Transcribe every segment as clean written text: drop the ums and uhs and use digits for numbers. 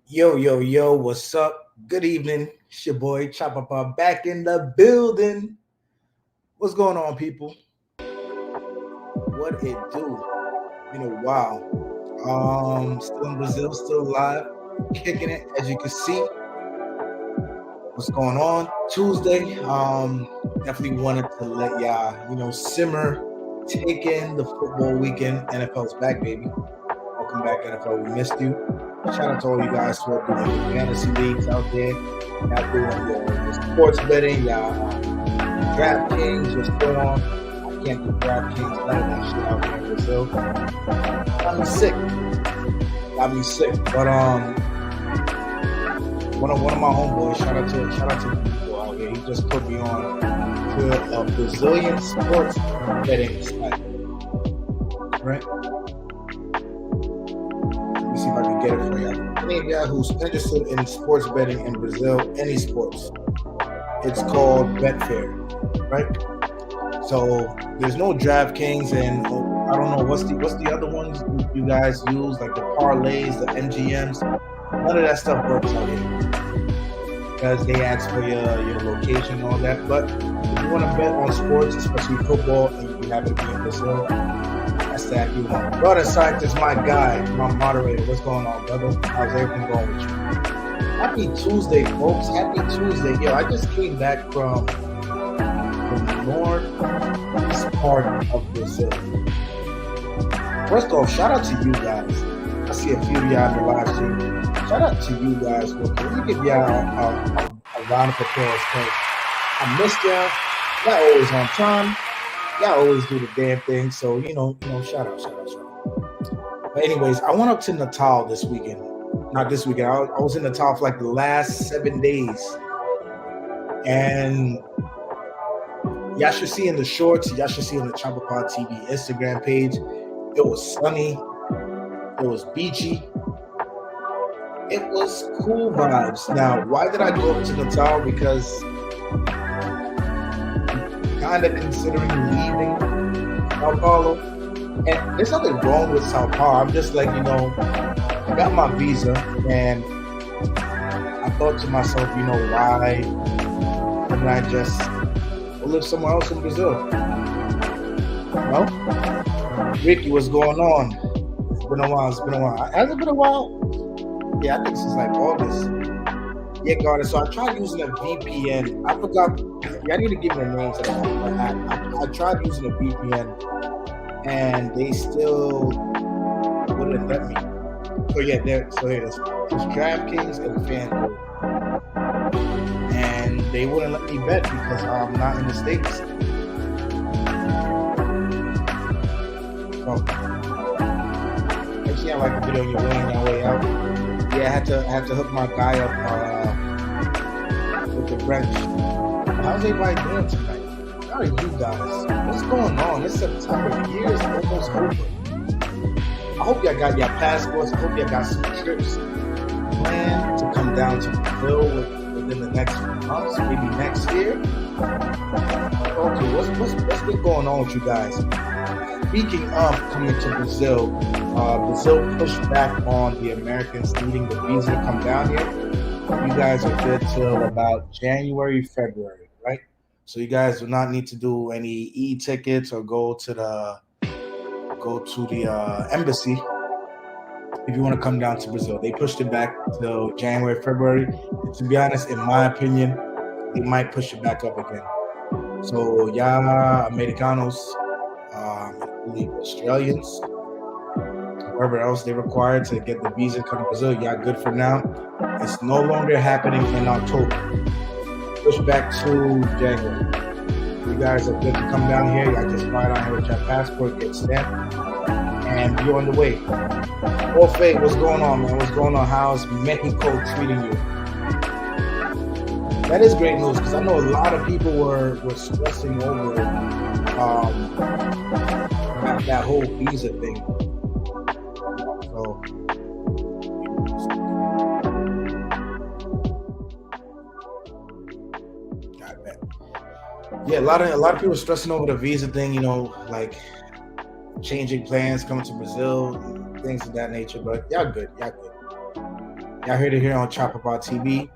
Yo, what's up? Good evening. It's your boy Chopapa back in the building. What's going on, people? What it do? Been a while. Still in Brazil, still alive, kicking it, as you can see. What's going on? Tuesday. Definitely wanted to let y'all, simmer, take in the football weekend. NFL's back, baby. Welcome back, NFL. We missed you. Shout out to all you guys who are doing the fantasy leagues out there. Y'all doing your sports betting, y'all DraftKings, what's going on? I can't do DraftKings, none of that shit out here in Brazil. Got me sick. But one of my homeboys, shout out to the people out here. He just put me on to a Brazilian sports betting site. Right? See if I can get it for you. Any of y'all who's interested in sports betting in Brazil, any sports, it's called Betfair, right? So there's no DraftKings, and I don't know what's the other ones you guys use, like the parlays, the MGMs. None of that stuff works out here because they ask for your location and all that. But if you want to bet on sports, especially football, and you happen to be in Brazil, that you want. Brother Scientist, my guy, my moderator. What's going on, brother? How's everything going with you? Happy Tuesday, folks. Happy Tuesday. Yo, I just came back from the northeast part of Brazil. First off, shout out to you guys. I see a few of y'all in the live stream. Shout out to you guys. Well, can we give y'all a round of applause? Because I missed y'all. Y'all always on time. Y'all always do the damn thing, so shout out. But anyways, I went up to Natal this weekend. Not this weekend. I was in Natal for like the last 7 days, and y'all should see in the shorts. Y'all should see on the Chopapod TV Instagram page. It was sunny. It was beachy. It was cool vibes. Now, why did I go up to Natal? Because kind of considering leaving Sao Paulo, and there's nothing wrong with Sao Paulo. I'm just like, I got my visa, and I thought to myself, why couldn't I just go live somewhere else in Brazil? Ricky, what's going on? It's been a while. Has it been a while? Yeah, I think since like August. Yeah, got it. So I tried using a VPN. I forgot. I need to give them names. I tried using a VPN, and they still wouldn't let me. So yeah, here it is. It's DraftKings and FanDuel, and they wouldn't let me bet because I'm not in the States. So actually, I like the video on your way out. Yeah, I had to hook my guy up with the wrench. How's everybody doing tonight? How are you guys? What's going on? It's September. Year's almost over. I hope y'all got your passports. I hope y'all got some trips planned to come down to Brazil within the next few months, maybe next year. Okay, what's been going on with you guys? Speaking of coming to Brazil, Brazil pushed back on the Americans needing the visa to come down here. You guys are good till about January, February, right? So you guys do not need to do any e-tickets or go to the embassy if you want to come down to Brazil. They pushed it back till January, February. And to be honest, in my opinion, they might push it back up again. So Americanos, I believe Australians, whoever else they require to get the visa come to Brazil, y'all good for now. It's no longer happening in October. Push back to January. You guys are good to come down here. Y'all just fly down here with your passport, get stamped, and you're on the way. Faye, what's going on, man? What's going on? How's Mexico treating you? That is great news because I know a lot of people were stressing over that whole visa thing. So yeah, a lot of people are stressing over the visa thing. Like changing plans, coming to Brazil, things of that nature. But y'all good, y'all good. Y'all heard it here on Chop About TV.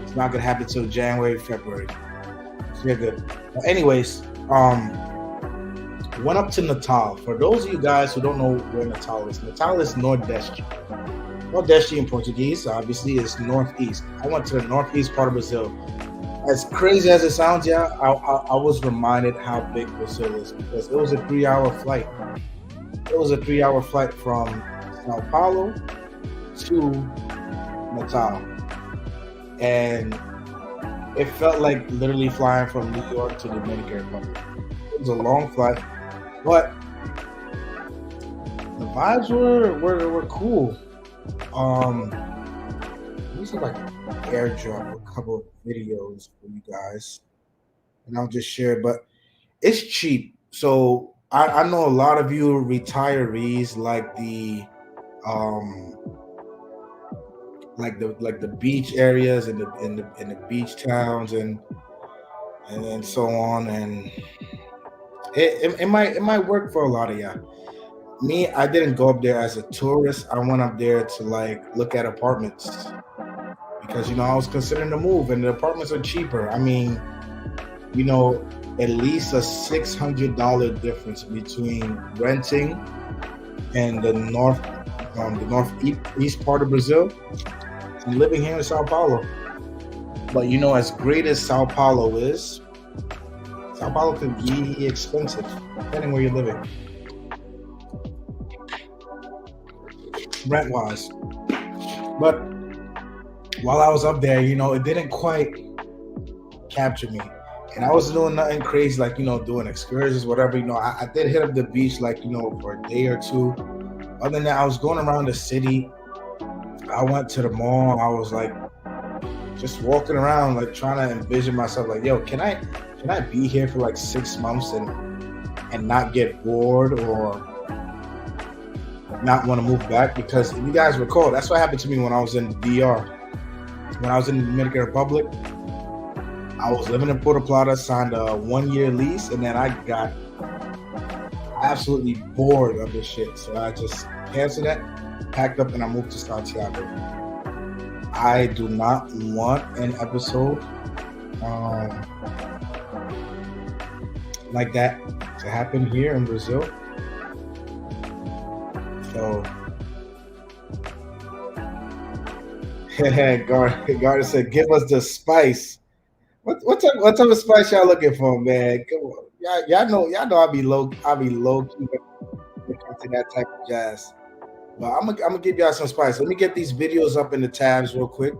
It's not gonna happen till January, February. So you're good. But anyways, went up to Natal. For those of you guys who don't know where Natal is Nordeste. Nordeste in Portuguese, obviously, is northeast. I went to the northeast part of Brazil. As crazy as it sounds, yeah, I was reminded how big Brazil is because it was a 3-hour flight. It was a 3-hour flight from Sao Paulo to Natal. And it felt like literally flying from New York to the Dominican Republic. It was a long flight, but the vibes were cool. Let me see if I can airdrop a couple of videos for you guys, and I'll just share it. But it's cheap, so I know a lot of you retirees like the like the beach areas and the beach towns and so on, and it might work for a lot of y'all. Me, I didn't go up there as a tourist. I went up there to like look at apartments because I was considering the move, and the apartments are cheaper. I mean, at least a $600 difference between renting and the northeast part of Brazil and living here in Sao Paulo. But as great as Sao Paulo is, Sao Paulo can be expensive depending where you're living, rent wise. But while I was up there, it didn't quite capture me. And I wasn't doing nothing crazy like, doing excursions, whatever. I did hit up the beach like, for a day or two. Other than that, I was going around the city. I went to the mall. I was like just walking around, like trying to envision myself like, yo, can I be here for like 6 months and not get bored or not want to move back? Because if you guys recall, that's what happened to me when I was in DR. When I was in the Dominican Republic, I was living in Puerto Plata, signed a 1-year lease, and then I got absolutely bored of this shit. So I just canceled that, packed up, and I moved to Santiago. I do not want an episode like that to happen here in Brazil. So, Garda said, "Give us the spice." What type of spice y'all looking for, man? Come on, y'all know I be low key when it comes to that type of jazz. But I'm gonna give y'all some spice. Let me get these videos up in the tabs real quick,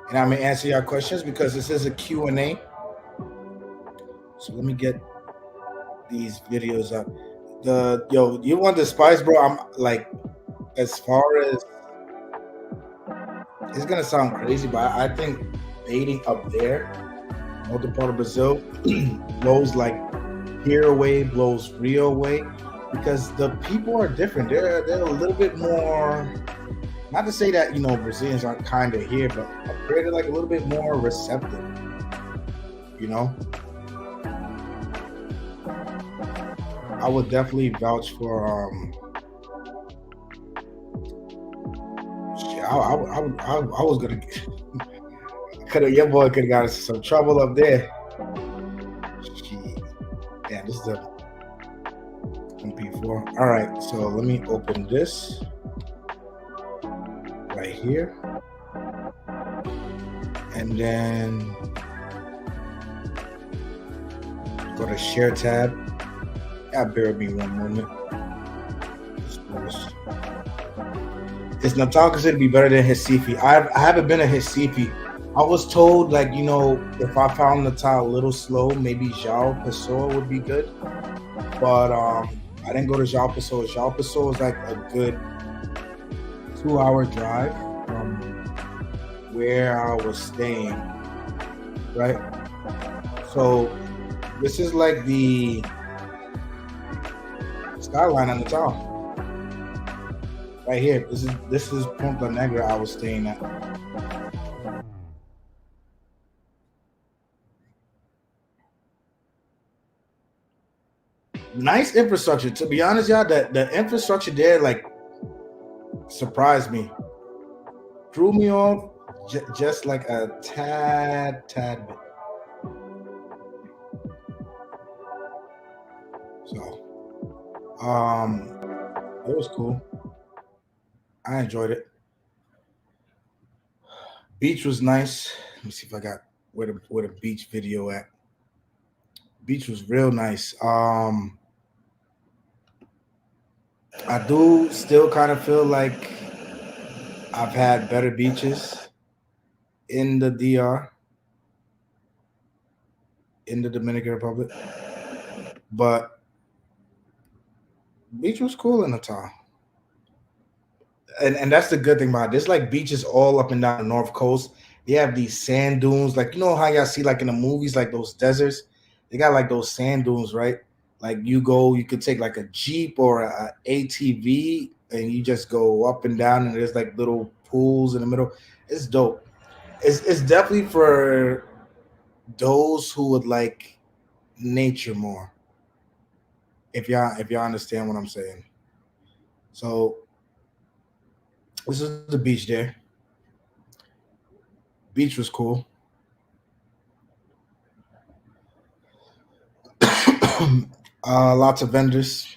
and I'm gonna answer y'all questions because this is a Q&A. So let me get these videos up. You want the spice, bro? I'm like, as far as it's gonna sound crazy, but I think dating up there, northern part of Brazil, blows like here away, blows Rio away, because the people are different. They're a little bit more. Not to say that Brazilians aren't kind of here, but they're like a little bit more receptive. I would definitely vouch for. I was gonna. Your boy could have got us some trouble up there. Shit. Yeah, this is a MP4. All right, so let me open this right here, and then go to Share tab. Bear with me one moment. Is Natal considered to be better than Recife? I haven't been to Recife. I was told, like, if I found Natal a little slow, maybe João Pessoa would be good. But I didn't go to João Pessoa. João Pessoa is like a good 2-hour drive from where I was staying, right? So this is like the skyline on Natal. Right here. This is Ponta Negra I was staying at. Nice infrastructure. To be honest, y'all, the infrastructure there like surprised me, threw me off just like a tad bit. So, it was cool. I enjoyed it. Beach was nice. Let me see if I got where the beach video at. Beach was real nice. I do still kind of feel like I've had better beaches in the DR, in the Dominican Republic, but beach was cool in the town. And that's the good thing about it. There's like beaches all up and down the north coast. They have these sand dunes, like you know how y'all see like in the movies, like those deserts. They got like those sand dunes, right? Like you could take like a jeep or a ATV, and you just go up and down, and there's like little pools in the middle. It's dope. It's definitely for those who would like nature more. If y'all understand what I'm saying. So this is the beach there. Beach was cool. Lots of vendors.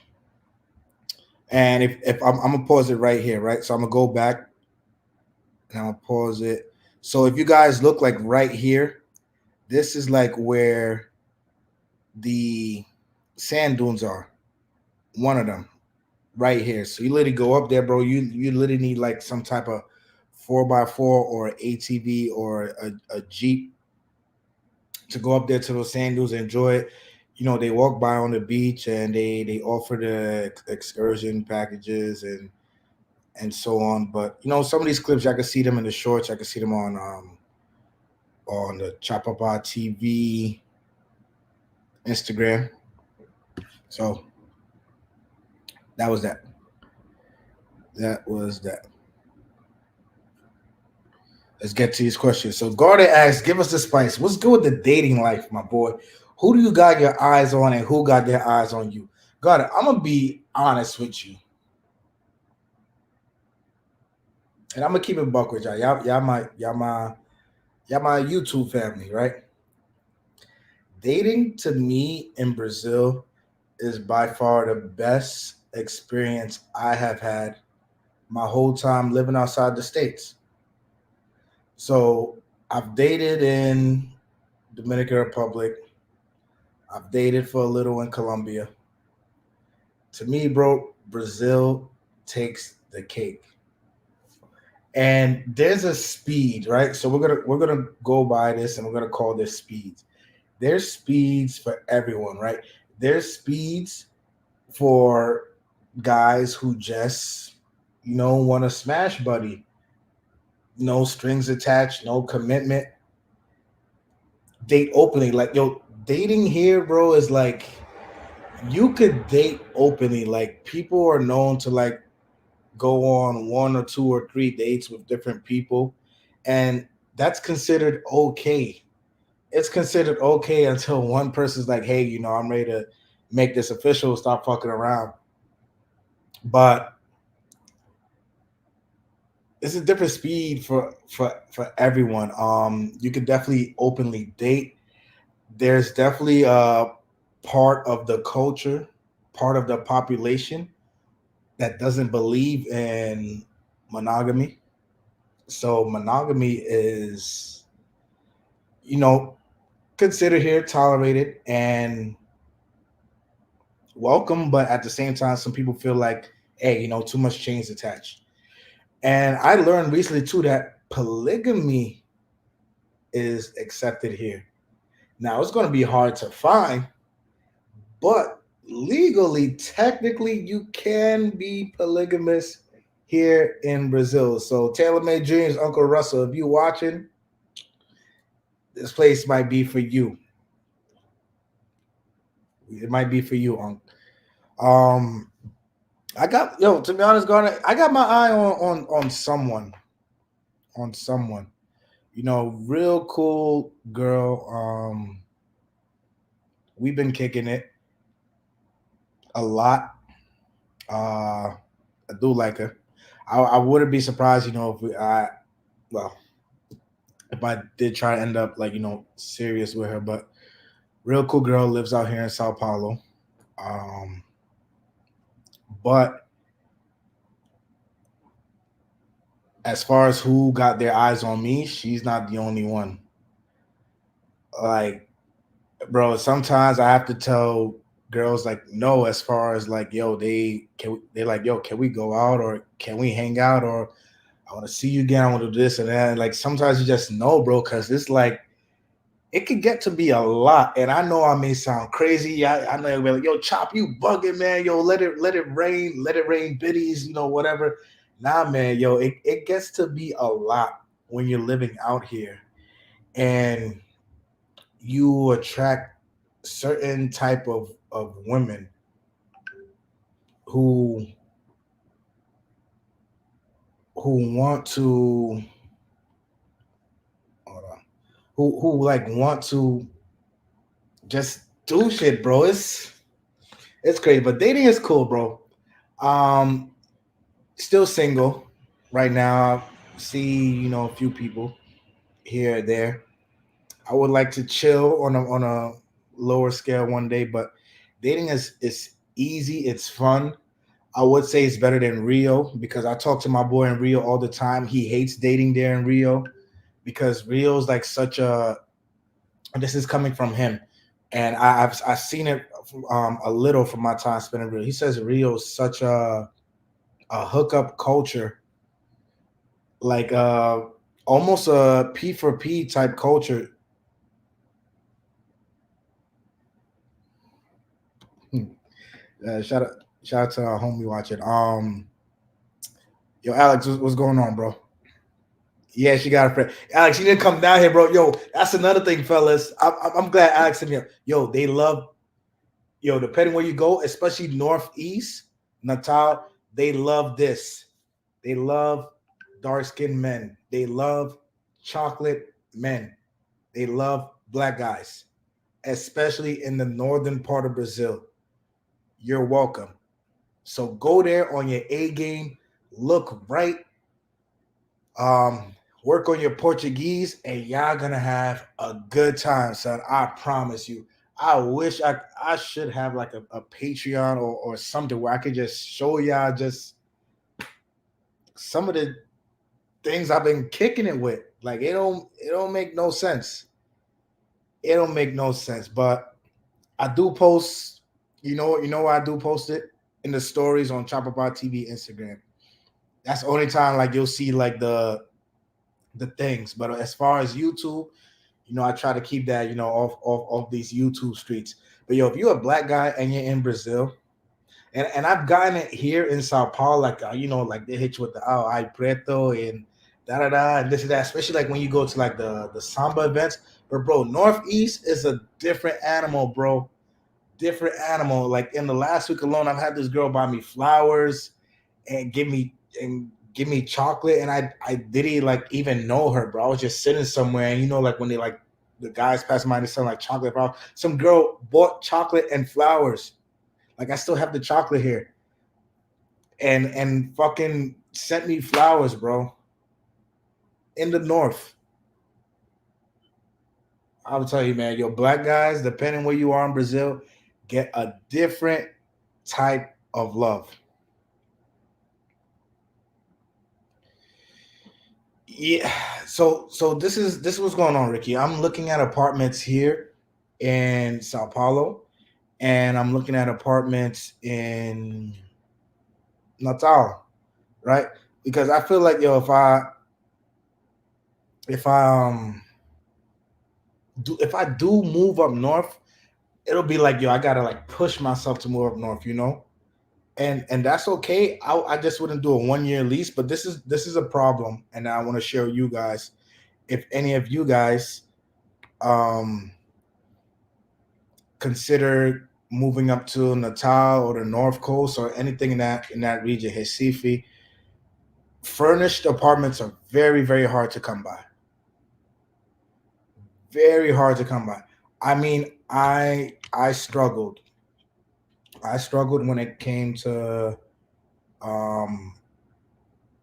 And if I'm gonna pause it right here, right? So I'm gonna go back and I'm gonna pause it. So if you guys look like right here, this is like where the sand dunes are. One of them right here. So you literally go up there, bro. You literally need like some type of 4x4 or ATV or a Jeep to go up there to those sand dunes and enjoy it. You know, they walk by on the beach and they offer the excursion packages and so on. But you know, some of these clips I can see them in the shorts. I can see them on the Chapapa TV, Instagram. So that was that. That was that. Let's get to these questions. So Garden asks, "Give us the spice. What's good with the dating life, my boy? Who do you got your eyes on, and who got their eyes on you?" Garden, I'm gonna be honest with you, and I'm gonna keep it buck with y'all. Y'all my YouTube family, right? Dating to me in Brazil is by far the best experience I have had my whole time living outside the states. So I've dated in Dominican Republic. I've dated for a little in Colombia. To me, bro, Brazil takes the cake. And there's a speed, right? So we're gonna go by this and we're gonna call this speeds. There's speeds for everyone, right? There's speeds for guys who just want to smash buddy, no strings attached, no commitment, date openly. Like yo, dating here, bro, is like you could date openly. Like people are known to like go on one or two or three dates with different people, and that's considered okay. It's considered okay until one person's like, hey, I'm ready to make this official, stop fucking around. But it's a different speed for everyone. You can definitely openly date. There's definitely a part of the culture, part of the population that doesn't believe in monogamy. So monogamy is, you know, considered here, tolerated and welcome, but at the same time, some people feel like, hey, too much chains attached. And I learned recently too that polygamy is accepted here. Now it's going to be hard to find, but legally, technically, you can be polygamous here in Brazil. So Taylor Made Dreams, Uncle Russell, if you watching, this place might be for you. It might be for you, Uncle. I got to be honest, Garner, I got my eye on someone, on someone. Real cool girl. We've been kicking it. a lot. I do like her. I wouldn't be surprised, if well, if I did try to end up like serious with her. But real cool girl, lives out here in Sao Paulo. Um, but as far as who got their eyes on me, she's not the only one. Like, bro, sometimes I have to tell girls like no, as far as like, yo, they're like, yo, can we go out or can we hang out or I want to see you again, I want to do this and that. Like sometimes you just know, bro, because it's like it could get to be a lot. And I know I may sound crazy. I know you'll be like, yo, Chop, you bugging, man. Yo, let it rain biddies, whatever. Nah, man, yo, it gets to be a lot when you're living out here. And you attract certain type of women who want to hold on, who like want to just do shit, bro. It's crazy, but dating is cool, bro. Um, Still single right now. See, a few people here or there. I would like to chill on a lower scale one day, but dating is easy. It's fun. I would say it's better than Rio because I talk to my boy in Rio all the time. He hates dating there in Rio because Rio's like such a. This is coming from him, and I've seen it a little from my time spent in Rio. He says Rio's such a hookup culture, like almost a P for P type culture. Hmm. Shout out to our homie watching. Yo, Alex, what's going on, bro? Yeah, she got a friend. Alex, she didn't come down here, bro. Yo, that's another thing, fellas. I'm glad Alex hit me up. Yo, they love, depending where you go, especially Northeast, Natal, they love this. They love dark skinned men. They love chocolate men. They love black guys, especially in the northern part of Brazil. You're welcome. So go there on your A game, look right, work on your Portuguese, and y'all gonna have a good time, son. I promise you. I wish I should have like a Patreon or something where I could just show y'all just some of the things I've been kicking it with. Like it don't make no sense. It don't make no sense. But I do post, why I do post it in the stories on Chopper TV Instagram. That's the only time like you'll see like the things. But as far as YouTube, I try to keep that, off these YouTube streets. But yo, if you're a black guy and you're in Brazil, and I've gotten it here in Sao Paulo, like like they hit you with the ay preto and da da da and this and that, especially like when you go to like the samba events. But bro, Northeast is a different animal, bro. Different animal. Like in the last week alone, I've had this girl buy me flowers and give me chocolate, and I didn't like even know her, bro. I was just sitting somewhere, and like when they like the guys pass by, they sell like chocolate, bro. Some girl bought chocolate and flowers. Like I still have the chocolate here, and fucking sent me flowers, bro. In the north, I will tell you, man. Yo, black guys, depending where you are in Brazil, get a different type of love. Yeah. So this is what's going on, Ricky. I'm looking at apartments here in Sao Paulo, and I'm looking at apartments in Natal, right? Because I feel like yo, if I if I do move up north, it'll be like yo, I gotta like push myself to move up north. And that's okay. I just wouldn't do a 1 year lease, but this is a problem, and I want to share with you guys. If any of you guys um consider moving up to Natal or the North Coast or anything in that region, Recife, furnished apartments are very very hard to come by. Very hard to come by. I mean, I struggled I struggled when it came to um,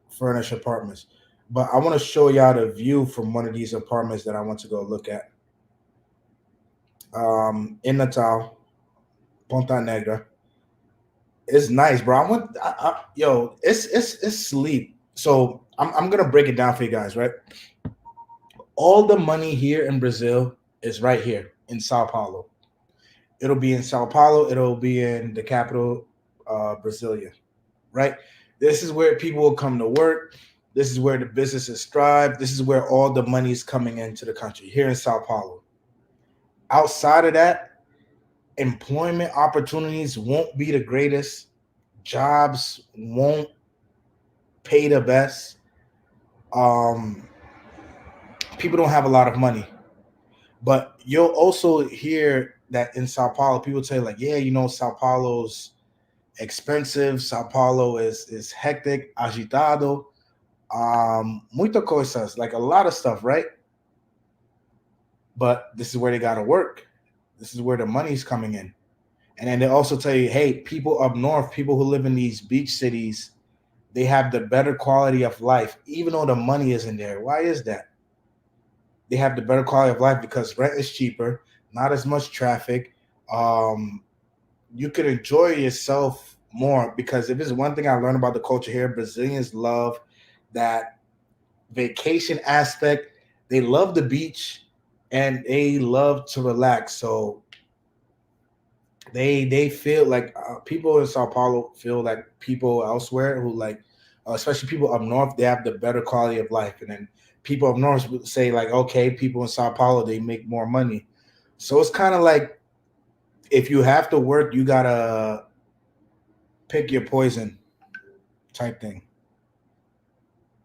furnished apartments. But I want to show y'all the view from one of these apartments that I want to go look at. In Natal, Ponta Negra. It's nice, bro. Yo, it's sleep. So I'm gonna break it down for you guys, right? All the money here in Brazil is right here in Sao Paulo. It'll be in Sao Paulo. It'll be in the capital, Brasilia, right? This is where people will come to work. This is where the businesses thrive. This is where all the money is coming into the country here in Sao Paulo. Outside of that, employment opportunities won't be the greatest. Jobs won't pay the best. Um, People don't have a lot of money. But you'll also hear that in Sao Paulo, people say like, yeah, Sao Paulo's expensive. Sao Paulo is hectic, agitado, muita coisas, like a lot of stuff, right? But this is where they gotta work. This is where the money's coming in. And then they also tell you, hey, people up north, people who live in these beach cities, they have the better quality of life, even though the money isn't there. Why is that? They have the better quality of life because rent is cheaper, not as much traffic. Um, you can enjoy yourself more because if there's one thing I learned about the culture here, Brazilians love that vacation aspect. They love the beach and they love to relax. So they feel like people in Sao Paulo feel like people elsewhere who like, especially people up north, they have the better quality of life, and then people up north would say like, okay, people in Sao Paulo they make more money, so it's kind of like if you have to work, you gotta pick your poison type thing.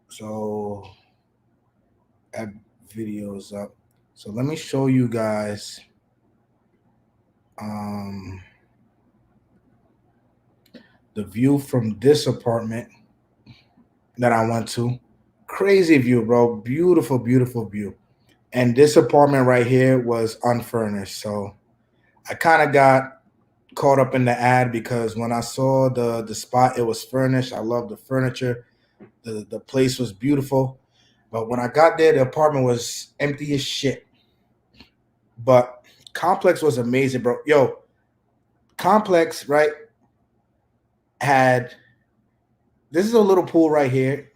So add videos up. So let me show you guys um, the view from this apartment that I went to. Crazy view, bro. Beautiful, beautiful view. And this apartment right here was unfurnished. So I kind of got caught up in the ad because when I saw the spot, it was furnished. I love the furniture. The place was beautiful. But when I got there, the apartment was empty as shit. But Complex was amazing, bro. Yo, Complex, right, had this is a little pool right here.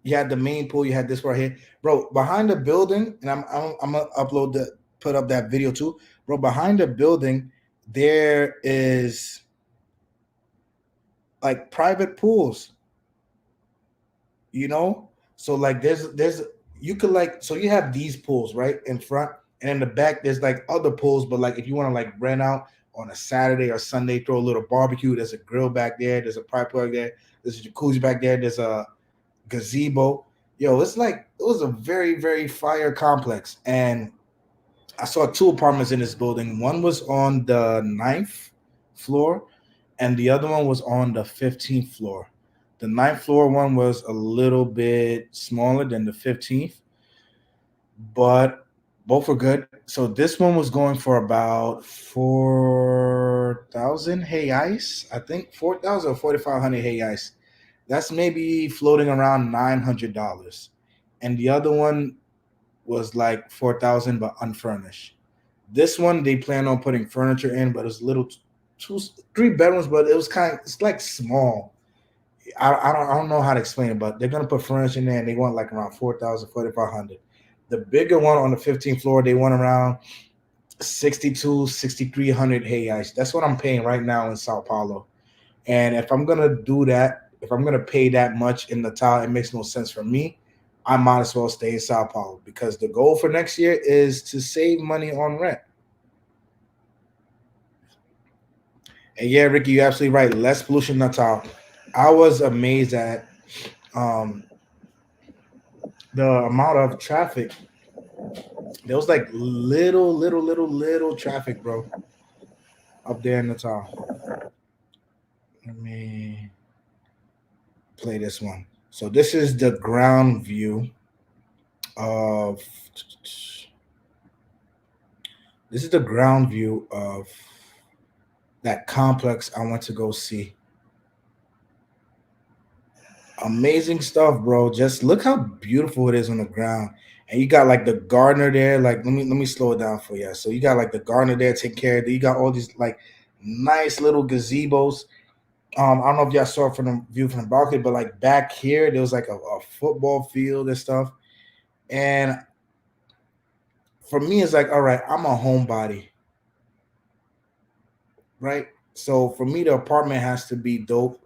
You had the main pool. You had this right here, bro. Behind the building, and I'm gonna upload the put up that video too, bro. Behind the building, there is like private pools, you know. So like there's you could like so you have these pools right in front, and in the back there's like other pools. But like if you want to like rent out on a Saturday or Sunday, throw a little barbecue. There's a grill back there. There's a private pool there. There's a jacuzzi back there. There's a gazebo. Yo, it's like it was a very, very fire complex. And I saw two apartments in this building. One was on the ninth floor, and the other one was on the 15th floor. The ninth floor one was a little bit smaller than the 15th, but both were good. So this one was going for about 4,000 hey ice. I think 4,000 or 4,500 hey ice. That's maybe floating around $900, and the other one was like 4,000 but unfurnished. This one they plan on putting furniture in, but it's little two, three bedrooms, but it was it's like small. I don't know how to explain it, but they're gonna put furniture in there, and they want like around 4,000, 4,500. The bigger one on the 15th floor, they want around 62, 6,300 hey ice. That's what I'm paying right now in Sao Paulo. And if I'm gonna do that, if I'm gonna pay that much in Natal, it makes no sense for me. I might as well stay in Sao Paulo because the goal for next year is to save money on rent. And yeah, Ricky, you're absolutely right. Less pollution in Natal. I was amazed at um, the amount of traffic. There was like little traffic, bro, up there in Natal. Let me play this one. So this is the ground view of this is the ground view of that complex I went to go see. Amazing stuff, bro. Just look how beautiful it is on the ground. And you got like the gardener there. Like let me slow it down for you. So you got like the gardener there taking care of it. You got all these like nice little gazebos. I don't know if y'all saw it from the view from the balcony, but like back here, there was like a football field and stuff. And for me, it's like, all right, I'm a homebody, right? So for me, the apartment has to be dope.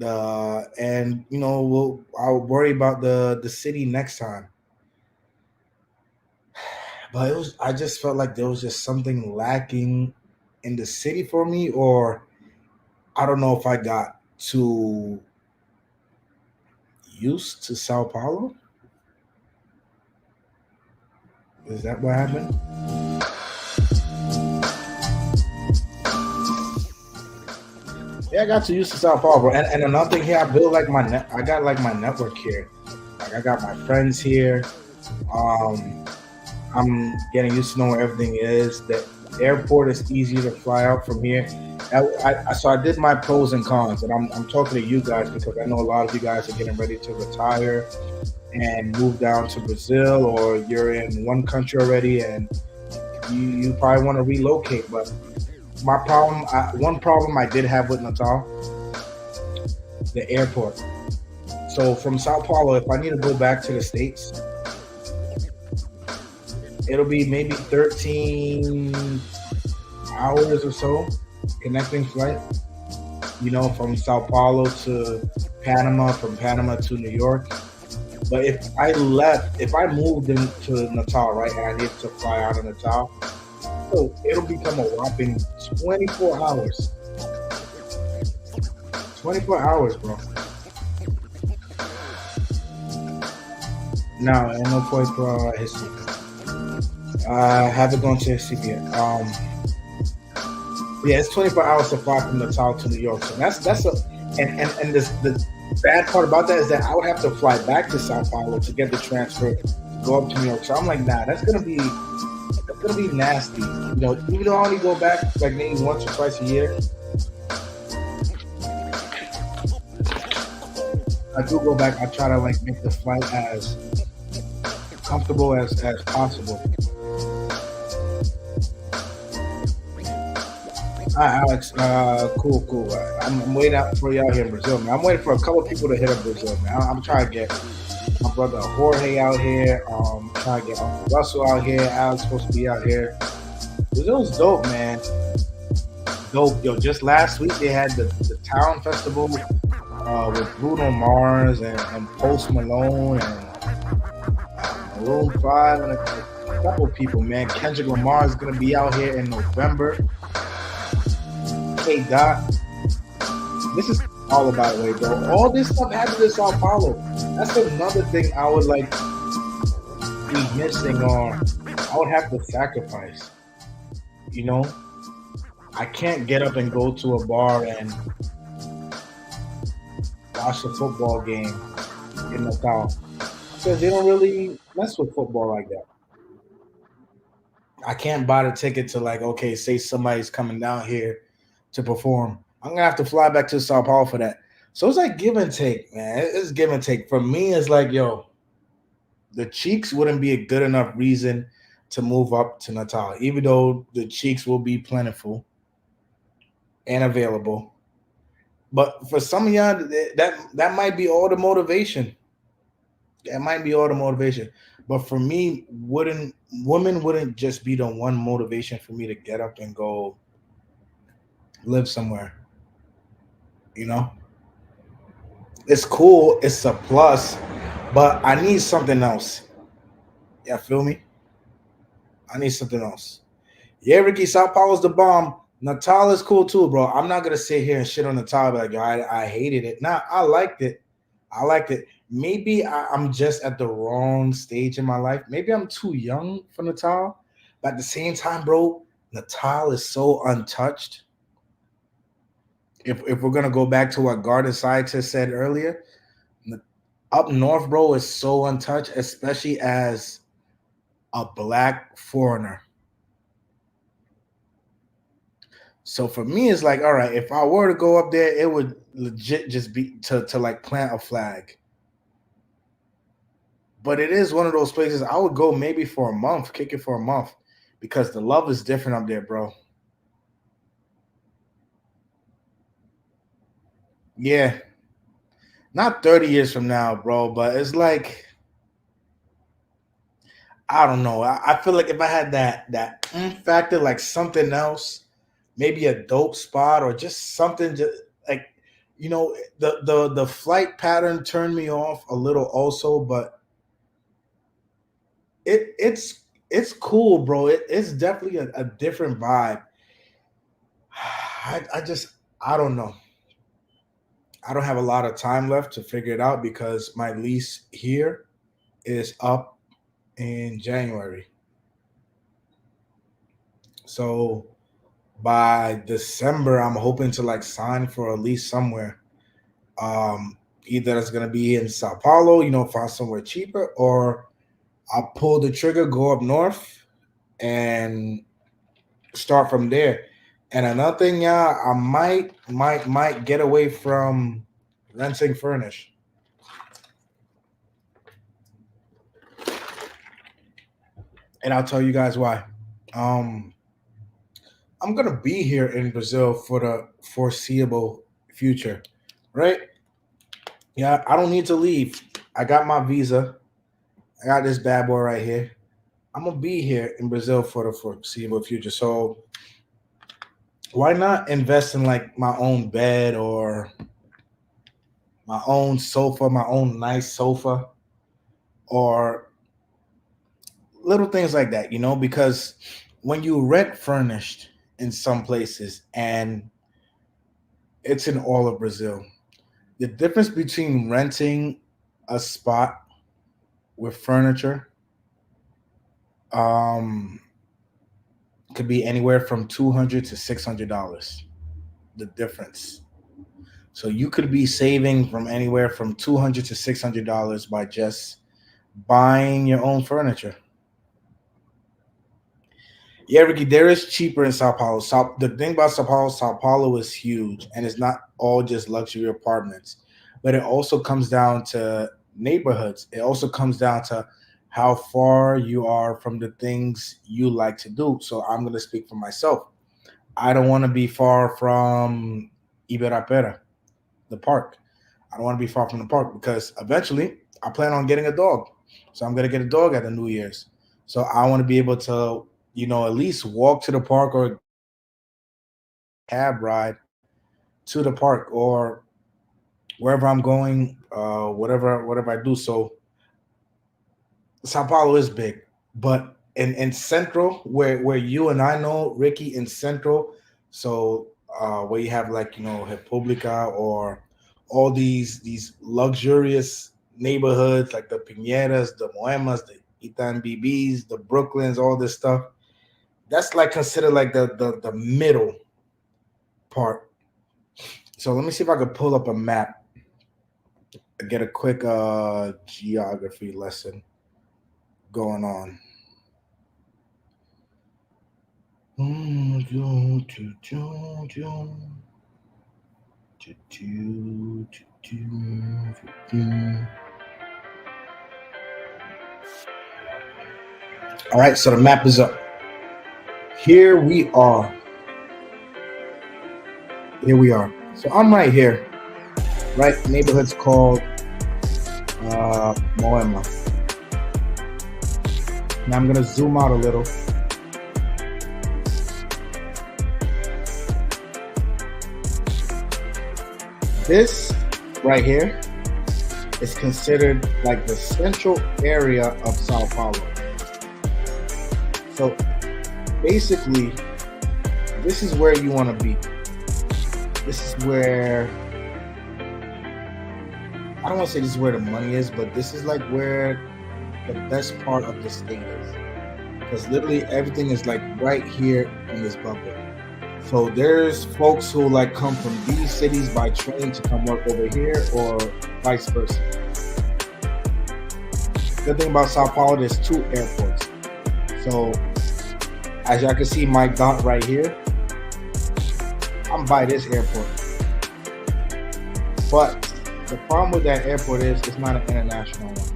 And I'll worry about the city next time. But I just felt like there was just something lacking in the city for me, or I don't know if I got too used to Sao Paulo. Is that what happened? Yeah, I got too used to Sao Paulo, bro. And another thing here, I built like I got like my network here. Like I got my friends here. Um, I'm getting used to know where everything is. The airport is easier to fly out from here. So I did my pros and cons, and I'm talking to you guys because I know a lot of you guys are getting ready to retire and move down to Brazil, or you're in one country already and you probably want to relocate. But one problem I did have with Natal, the airport. So from Sao Paulo, if I need to go back to the States, it'll be maybe 13 hours or so connecting flight. From Sao Paulo to Panama, from Panama to New York. But if I moved into Natal, right, and I needed to fly out of Natal, so it'll become a whopping 24 hours. 24 hours, bro. No, and no point for history. I haven't gone to history yet. Yeah, it's 24 hours to fly from Natal to New York. So that's a and this the bad part about that is that I would have to fly back to Sao Paulo to get the transfer to go up to New York. So I'm like, nah, that's gonna be nasty. Even though I only go back like maybe once or twice a year, I do go back. I try to like make the flight as comfortable as possible. Hi, Alex. Cool. I'm waiting out for y'all here in Brazil, man. I'm waiting for a couple of people to hit up Brazil, man. I'm trying to get my brother Jorge out here. Trying to get Uncle Russell out here. Alex supposed to be out here. Brazil's dope, man. Dope. Yo, just last week they had the Town Festival with Bruno Mars and Post Malone and Maroon 5 and a couple of people, man. Kendrick Lamar is going to be out here in November. K. Dot. This is all about way, bro. All this stuff happened in Sao Paulo. That's another thing I would like be missing, or I would have to sacrifice. You know, I can't get up and go to a bar and watch a football game in the town because they don't really mess with football like that. I can't buy the ticket to like, okay, say somebody's coming down here to perform. I'm gonna have to fly back to Sao Paulo for that. So it's like give and take, man. It's give and take. For me, it's like, yo, the cheeks wouldn't be a good enough reason to move up to Natal, even though the cheeks will be plentiful and available. But for some of y'all, that might be all the motivation. That might be all the motivation. But for me, women wouldn't just be the one motivation for me to get up and go live somewhere. You know, it's cool, it's a plus, but I need something else. Yeah, feel me? I need something else. Yeah, Ricky, Sao Paulo's the bomb. Natal is cool too, bro. I'm not gonna sit here and shit on Natal like, yo, I hated it. Nah, I liked it. I liked it. Maybe I'm just at the wrong stage in my life. Maybe I'm too young for Natal. But at the same time, bro, Natal is so untouched. If we're gonna go back to what Garden Scientist said earlier, up north, bro, is so untouched, especially as a black foreigner. So for me, it's like, all right, if I were to go up there, it would legit just be to like plant a flag. But it is one of those places I would go maybe for a month, kick it for a month, because the love is different up there, bro. Yeah, not 30 years from now, bro, but it's like I don't know. I feel like if I had that factor, like something else, maybe a dope spot or just something, just like the flight pattern turned me off a little also, but it's cool, bro. It's definitely a different vibe. I just I don't know. I don't have a lot of time left to figure it out because my lease here is up in January. So by December, I'm hoping to like sign for a lease somewhere. Either it's gonna be in Sao Paulo, find somewhere cheaper, or I'll pull the trigger, go up north, and start from there. And another thing, yeah, I might get away from renting furnish. And I'll tell you guys why. Um, I'm gonna be here in Brazil for the foreseeable future, right? Yeah, I don't need to leave. I got my visa. I got this bad boy right here. I'm gonna be here in Brazil for the foreseeable future. So why not invest in like my own bed or my own sofa, my own nice sofa, or little things like that, because when you rent furnished in some places and it's in all of Brazil, the difference between renting a spot with furniture um could be anywhere from $200 to $600. The difference. So you could be saving from anywhere from $200 to $600 by just buying your own furniture. Yeah, Ricky, there is cheaper in Sao Paulo. The thing about Sao Paulo is huge, and it's not all just luxury apartments, but it also comes down to neighborhoods. It also comes down to how far you are from the things you like to do. So I'm going to speak for myself. I don't want to be far from Iberapera, the park. I don't want to be far from the park because eventually I plan on getting a dog. So I'm going to get a dog at the New Year's. So I want to be able to, at least walk to the park or cab ride to the park or wherever I'm going, whatever I do. So Sao Paulo is big, but in Central, where you and I know, Ricky, in Central, so where you have like Republica or all these luxurious neighborhoods like the Piñeras, the Moemas, the Itambibis, the Brooklyns, all this stuff. That's like considered like the middle part. So let me see if I could pull up a map and get a quick geography lesson going on. All right, so the map is up. Here we are. Here we are. So I'm right here. Right, neighborhood's called Moema. Now I'm gonna zoom out a little. This right here is considered like the central area of Sao Paulo. So basically, this is where you want to be. This is where, I don't want to say this is where the money is, but this is like where the best part of the state is. Because literally everything is like right here in this bubble. So there's folks who like come from these cities by train to come work over here or vice versa. The thing about Sao Paulo, there's 2 airports. So as y'all can see my dot right here, I'm by this airport. But the problem with that airport is it's not an international one.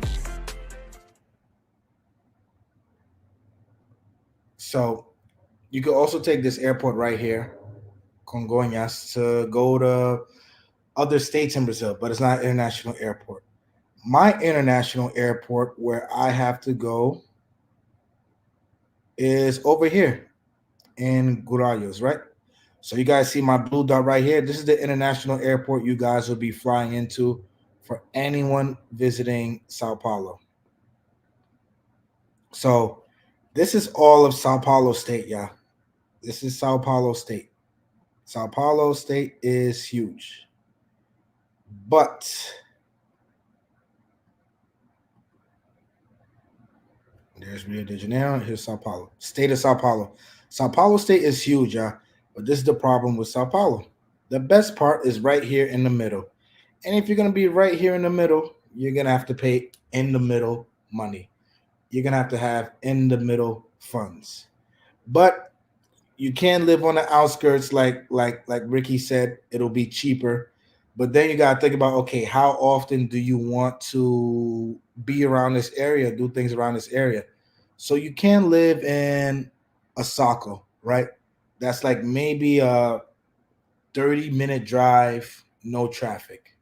So you could also take this airport right here, Congonhas, to go to other states in Brazil, but it's not an international airport. My international airport where I have to go is over here in Guarulhos, right? So you guys see my blue dot right here. This is the international airport you guys will be flying into for anyone visiting Sao Paulo. So this is all of Sao Paulo State, yeah. This is Sao Paulo State. Sao Paulo State is huge. But there's Rio de Janeiro. Here's Sao Paulo. State of Sao Paulo. Sao Paulo State is huge, yeah. But this is the problem with Sao Paulo. The best part is right here in the middle. And if you're going to be right here in the middle, you're going to have to pay in the middle money. You're going to have in the middle funds. But you can live on the outskirts like Ricky said, it'll be cheaper. But then you got to think about, okay, how often do you want to be around this area, do things around this area? So you can live in Osaka, right? That's like maybe a 30-minute drive, no traffic.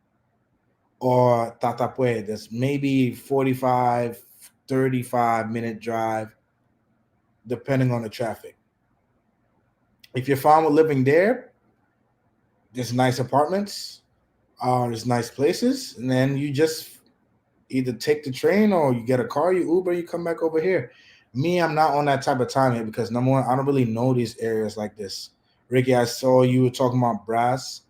Or Tatapue, that's maybe 45, 35-minute drive, depending on the traffic. If you're fine with living there, there's nice apartments, there's nice places, and then you just either take the train or you get a car, you Uber, you come back over here. Me, I'm not on that type of time here because number one, I don't really know these areas like this. Ricky, I saw you were talking about Brass.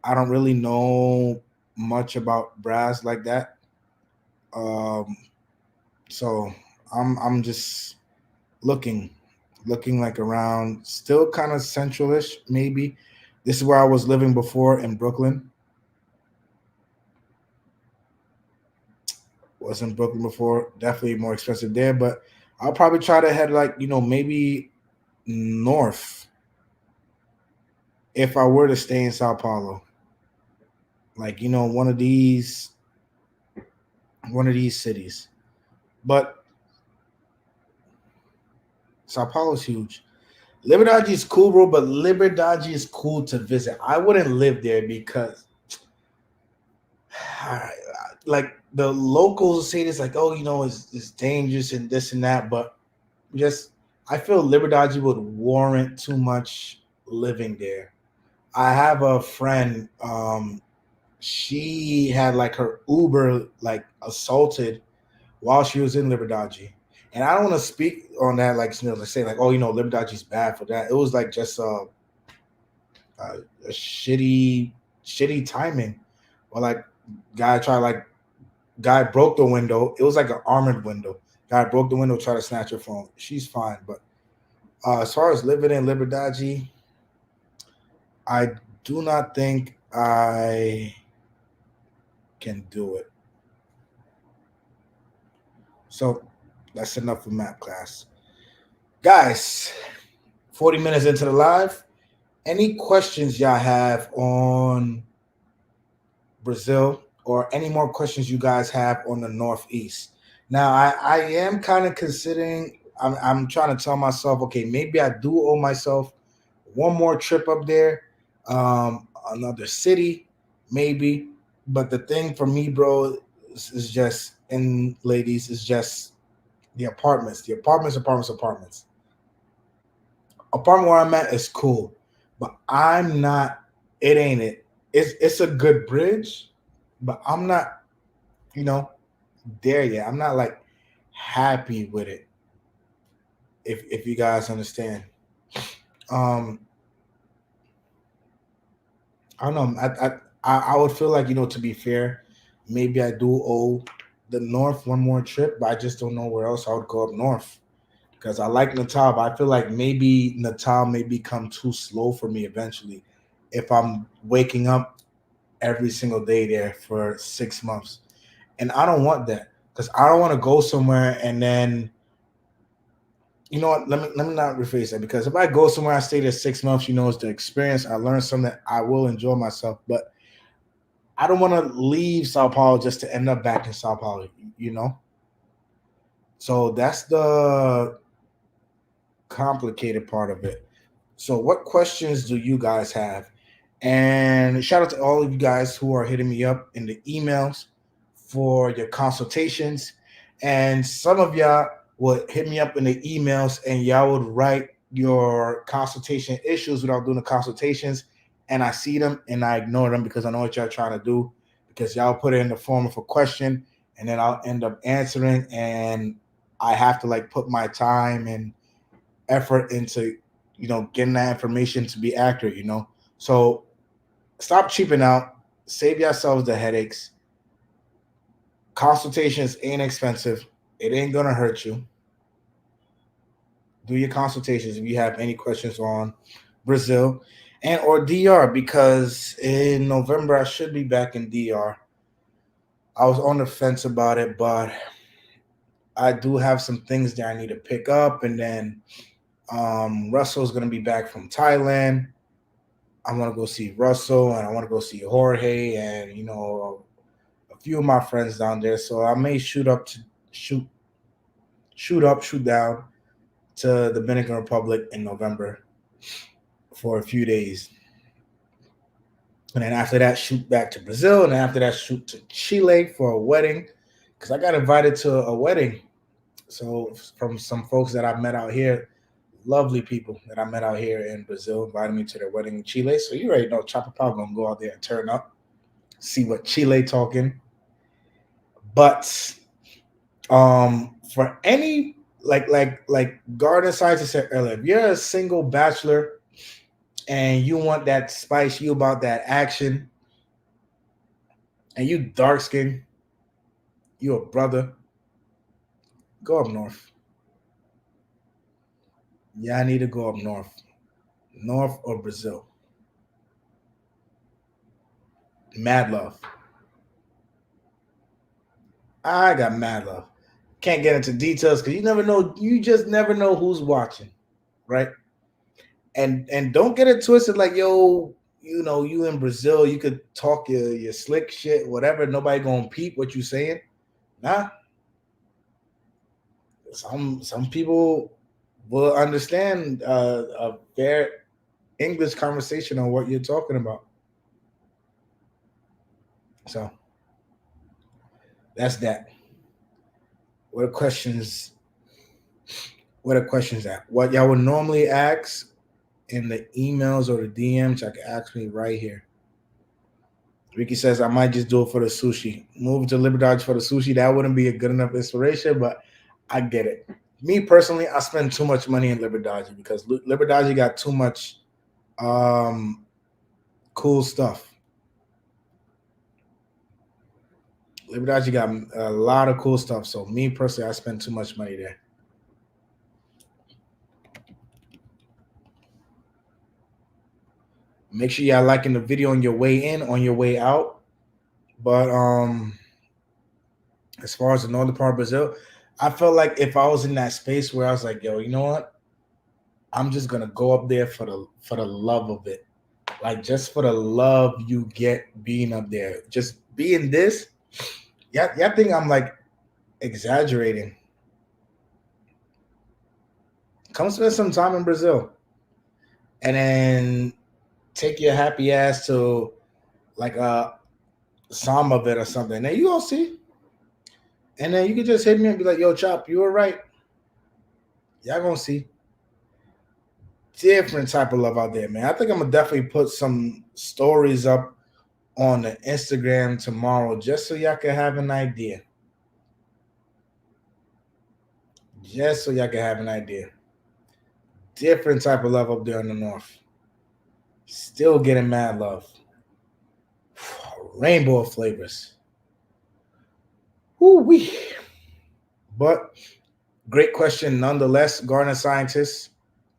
I don't really know much about Brass like that. Um, so I'm just looking like around, still kind of centralish, maybe. This is where I was living before in Brooklyn. Was in Brooklyn before, definitely more expensive there, but I'll probably try to head like, maybe north if I were to stay in Sao Paulo. Like, one of these cities. But Sao Paulo is huge. Liberdade is cool, bro, but Liberdade is cool to visit. I wouldn't live there because like the locals say this like, oh, it's dangerous and this and that, but just I feel Liberdade would warrant too much living there. I have a friend, she had like her Uber like assaulted while she was in Liberdade. And I don't want to speak on that, like, to say like, oh, Liberdade is bad for that. It was like just a shitty timing. Or like guy broke the window. It was like an armored window. Guy broke the window, tried to snatch her phone. She's fine, but as far as living in Liberdade, I do not think I can do it. So that's enough for map class. Guys, 40 minutes into the live. Any questions y'all have on Brazil or any more questions you guys have on the Northeast? Now, I am kind of considering, I'm trying to tell myself, okay, maybe I do owe myself one more trip up there, another city, maybe. But the thing for me, bro, is just, and ladies, is just the apartments. Apartments. Apartment where I'm at is cool, but I'm not. It ain't it. It's a good bridge, but I'm not, you know, there yet. I'm not like happy with it. If you guys understand, um, I don't know. I would feel like, to be fair, maybe I do owe the North one more trip, but I just don't know where else I would go up north because I like Natal, but I feel like maybe Natal may become too slow for me eventually if I'm waking up every single day there for 6 months. And I don't want that because I don't want to go somewhere and then you know what? Let me not rephrase that, because if I go somewhere, I stay there 6 months. It's the experience. I learn something. I will enjoy myself, but I don't want to leave Sao Paulo just to end up back in Sao Paulo. You know, so that's the complicated part of it. So, what questions do you guys have? And shout out to all of you guys who are hitting me up in the emails for your consultations. And some of y'all would hit me up in the emails and y'all would write your consultation issues without doing the consultations. And I see them and I ignore them because I know what y'all trying to do. Because y'all put it in the form of a question and then I'll end up answering. And I have to like put my time and effort into, getting that information to be accurate. So stop cheaping out, save yourselves the headaches. Consultations ain't expensive. It ain't gonna hurt you. Do your consultations if you have any questions on Brazil and or DR, because in November I should be back in DR. I was on the fence about it, but I do have some things that I need to pick up, and then Russell's gonna be back from Thailand. I want to go see Russell and I want to go see Jorge and a few of my friends down there. So I may shoot shoot down to the Dominican Republic in November for a few days. And then after that, shoot back to Brazil. And after that, shoot to Chile for a wedding. Because I got invited to a wedding. So from some folks that I met out here, lovely people that I met out here in Brazil, invited me to their wedding in Chile. So you already know Chopper Pop gonna go out there and turn up, see what Chile talking. But for any like garden scientist said earlier, if you're a single bachelor and you want that spice, you about that action, and you dark skin, you a brother, go up north. Yeah, I need to go up north or Brazil. Mad love. I got mad love. Can't get into details because you never know. You just never know who's watching, right? And don't get it twisted. Like yo, you in Brazil, you could talk your slick shit, whatever. Nobody gonna peep what you saying. Nah, some people will understand a fair English conversation on what you're talking about. So that's that. What are questions? What are questions at? What y'all would normally ask in the emails or the DMs, y'all can ask me right here. Ricky says I might just do it for the sushi. Move to Libertage for the sushi. That wouldn't be a good enough inspiration, but I get it. Me personally, I spend too much money in Libertage because Libertage got too much um, cool stuff. Libertage got a lot of cool stuff. So me personally, I spend too much money there. Make sure y'all liking the video on your way in, on your way out. But as far as the northern part of Brazil, I felt like if I was in that space where I was like, yo, you know what? I'm just gonna go up there for the love of it. Like just for the love you get being up there. Just being this. Yeah, yeah, I think I'm like exaggerating. Come spend some time in Brazil. And then take your happy ass to like a samba bit or something. Now you gonna see. And then you can just hit me and be like, yo, Chop, you were right. Y'all gonna see. Different type of love out there, man. I think I'm gonna definitely put some stories up on the Instagram tomorrow just so y'all can have an idea. Just so y'all can have an idea. Different type of love up there in the north. Still getting mad love. Rainbow of flavors. Woo wee. But great question nonetheless, garden scientists.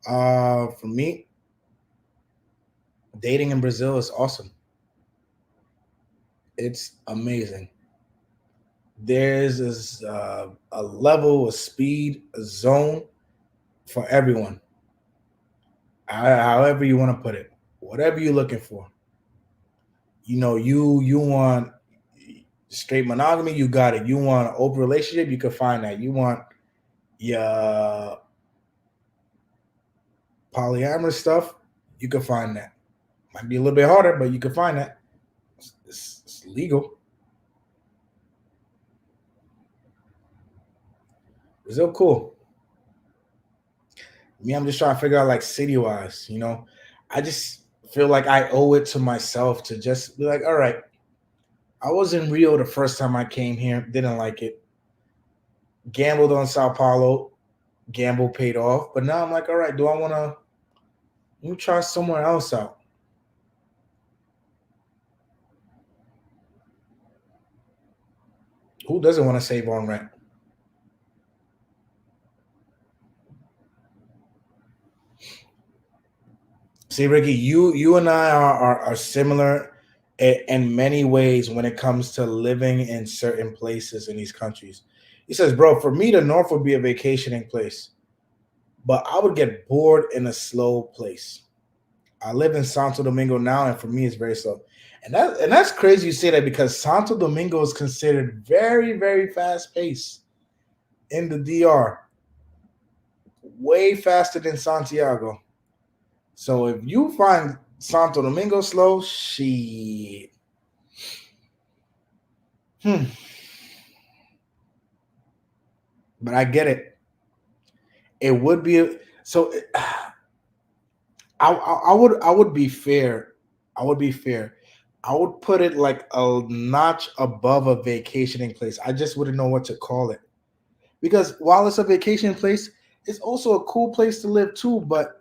For me, dating in Brazil is awesome. It's amazing. There's a level, a speed, a zone for everyone. However you want to put it, whatever you're looking for. You want straight monogamy, you got it. You want an open relationship, you can find that. You want your polyamorous stuff, you can find that. Might be a little bit harder, but you can find that. It's legal. Brazil, cool. Me, I'm just trying to figure out like city wise. I just feel like I owe it to myself to just be like, all right, I was in Rio the first time I came here, didn't like it. Gambled on Sao Paulo, gamble paid off, but now I'm like, all right, do I want to? Let me try somewhere else out. Who doesn't want to save on rent? See, Ricky, you and I are similar in many ways when it comes to living in certain places in these countries. He says, bro, for me, the North would be a vacationing place, but I would get bored in a slow place. I live in Santo Domingo now, and for me, it's very slow. And that's crazy you say that because Santo Domingo is considered very, very fast paced in the DR, way faster than Santiago. So if you find Santo Domingo slow, she, hmm. But I get it. It would be so. I would be fair. I would be fair. I would put it like a notch above a vacationing place. I just wouldn't know what to call it because while it's a vacation place, it's also a cool place to live too. But